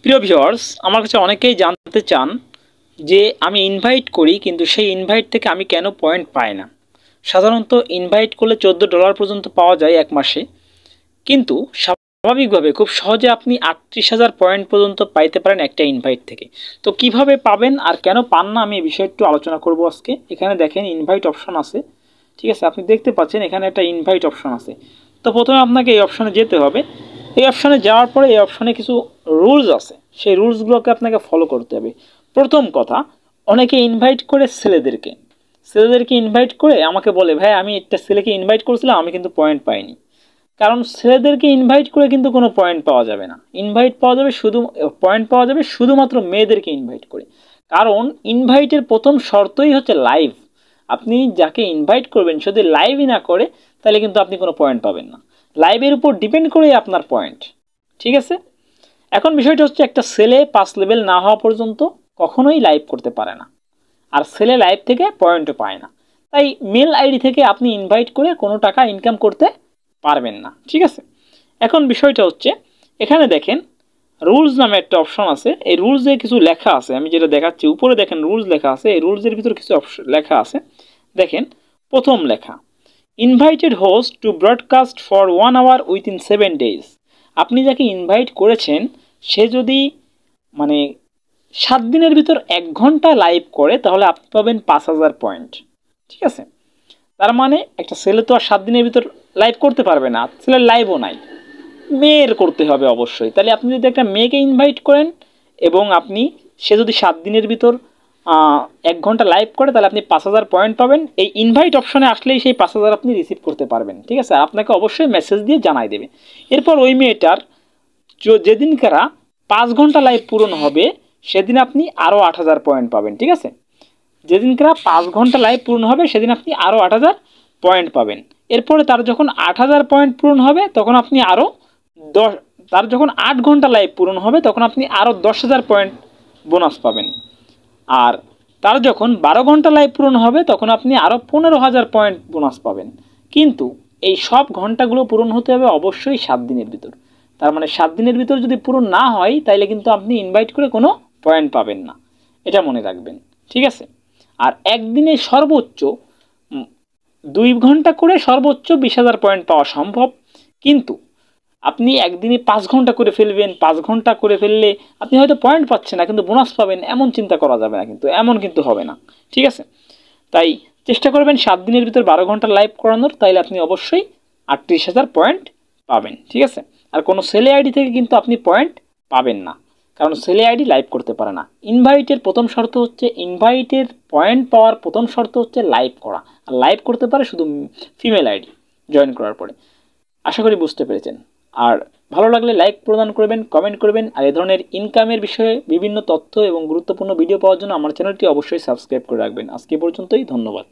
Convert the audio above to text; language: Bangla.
প্রিয় ভিউয়ার্স, আমার কাছে অনেকেই জানতে চান যে আমি ইনভাইট করি কিন্তু সেই ইনভাইট থেকে আমি কেন পয়েন্ট পাই না। সাধারণত ইনভাইট করলে $14 পর্যন্ত পাওয়া যায় এক মাসে, কিন্তু স্বাভাবিকভাবে খুব সহজে আপনি 38,000 পয়েন্ট পর্যন্ত পাইতে পারেন একটা ইনভাইট থেকে। তো কিভাবে পাবেন আর কেন পান না আমি এই বিষয়ে একটু আলোচনা করব আজকে। এখানে দেখেন ইনভাইট অপশন আছে, ঠিক আছে, আপনি দেখতে পাচ্ছেন এখানে একটা ইনভাইট অপশন আছে। তো প্রথমে আপনাকে এই অপশনে যেতে হবে। এই অপশনে যাওয়ার পরে এই অপশনে কিছু রুলস আছে, সেই রুলসগুলোকে আপনাকে ফলো করতে হবে। প্রথম কথা, অনেকে ইনভাইট করে ছেলেদেরকে ইনভাইট করে আমাকে বলে, ভাই আমি একটা ছেলেকে ইনভাইট করেছিলাম, আমি কিন্তু পয়েন্ট পাইনি। কারণ ছেলেদেরকে ইনভাইট করে কিন্তু কোনো পয়েন্ট পাওয়া যাবে না। পয়েন্ট পাওয়া যাবে শুধুমাত্র মেয়েদেরকে ইনভাইট করে। কারণ ইনভাইটের প্রথম শর্তই হচ্ছে লাইভ। আপনি যাকে ইনভাইট করবেন যদি লাইভই না করে, তাহলে কিন্তু আপনি কোনো পয়েন্ট পাবেন না। লাইভের উপর ডিপেন্ড করেই আপনার পয়েন্ট, ঠিক আছে। এখন বিষয়টা হচ্ছে, একটা ছেলে 5 লেভেল না হওয়া পর্যন্ত কখনোই লাইভ করতে পারে না, আর ছেলে লাইভ থেকে পয়েন্টও পায় না। তাই মেল আইডি থেকে আপনি ইনভাইট করে কোনো টাকা ইনকাম করতে পারবেন না, ঠিক আছে। এখন বিষয়টা হচ্ছে, এখানে দেখেন রুলস নামে একটা অপশন আছে। এই রুলসে কিছু লেখা আছে, আমি যেটা দেখাচ্ছি উপরে দেখেন রুলস লেখা আছে। এই রুলসের ভিতরে কিছু লেখা আছে। দেখেন প্রথম লেখা, invited host to broadcast for 1 hour within 7 days। আপনি যাকে ইনভাইট করেছেন সে যদি 7 দিনের ভিতর 1 ঘন্টা লাইভ করে, তাহলে আপনি পাবেন 5,000 পয়েন্ট, ঠিক আছে। তার মানে একটা ছেলে তো আর 7 দিনের ভিতর লাইভ করতে পারবে না, ছেলের লাইভও নাই, মেয়ের করতে হবে অবশ্যই। তাহলে আপনি যদি একটা মেয়েকে ইনভাইট করেন এবং সে যদি 7 দিনের ভিতর 1 ঘন্টা লাইভ করে, তাহলে আপনি 5,000 পয়েন্ট পাবেন। এই ইনভাইট অপশনে আসলেই সেই 5,000 আপনি রিসিভ করতে পারবেন, ঠিক আছে। আর আপনাকে অবশ্যই মেসেজ দিয়ে জানাই দেবে। এরপর ওই মেয়েটার যেদিনকার 5 ঘন্টা লাইভ পূরণ হবে, সেদিন আপনি আরও 8,000 পয়েন্ট পাবেন, ঠিক আছে। যেদিনকার 5 ঘন্টা লাইভ পূরণ হবে সেদিন আপনি আরও 8,000 পয়েন্ট পাবেন। এরপরে তার যখন 8,000 পয়েন্ট পূরণ হবে তখন আপনি তার যখন 8 ঘন্টা লাইভ পূরণ হবে তখন আপনি আরও 10,000 পয়েন্ট বোনাস পাবেন। আর তার যখন 12 ঘন্টা লাইভ পূরণ হবে তখন আপনি আরও 15,000 পয়েন্ট বোনাস পাবেন। কিন্তু এই সব ঘন্টাগুলো পূরণ হতে হবে অবশ্যই 7 দিনের ভিতর। তার মানে 7 দিনের ভিতর যদি পূরণ না হয়, তাইলে কিন্তু আপনি ইনভাইট করে কোনো পয়েন্ট পাবেন না, এটা মনে রাখবেন, ঠিক আছে। আর একদিনে সর্বোচ্চ 2 ঘন্টা করে সর্বোচ্চ 20,000 পয়েন্ট পাওয়া সম্ভব। কিন্তু আপনি একদিনে 5 ঘন্টা করে ফেলবেন, 5 ঘন্টা করে ফেললে আপনি হয়তো পয়েন্ট পাচ্ছেন না কিন্তু বোনাস পাবেন, এমন চিন্তা করা যাবে না, এমন কিন্তু হবে না, ঠিক আছে। তাই চেষ্টা করবেন 7 দিনের ভিতর 12 ঘন্টা লাইভ করানোর, তাইলে আপনি অবশ্যই 38,000 পয়েন্ট পাবেন, ঠিক আছে। আর কোনো ছেলে আইডি থেকে কিন্তু আপনি পয়েন্ট পাবেন না, কারণ ছেলে আইডি লাইভ করতে পারে না। ইনভাইটের প্রথম শর্ত হচ্ছে, ইনভাইটের পয়েন্ট পাওয়ার প্রথম শর্ত হচ্ছে লাইভ করা, আর লাইভ করতে পারে শুধু ফিমেল আইডি জয়েন করার পরে। আশা করি বুঝতে পেরেছেন। আর ভালো লাগলে লাইক প্রদান করবেন, কমেন্ট করবেন। আর এই ধরনের ইনকামের বিষয়ে বিভিন্ন তথ্য এবং গুরুত্বপূর্ণ ভিডিও পাওয়ার জন্য আমার চ্যানেলটি অবশ্যই সাবস্ক্রাইব করে রাখবেন। আজকে পর্যন্তই, ধন্যবাদ।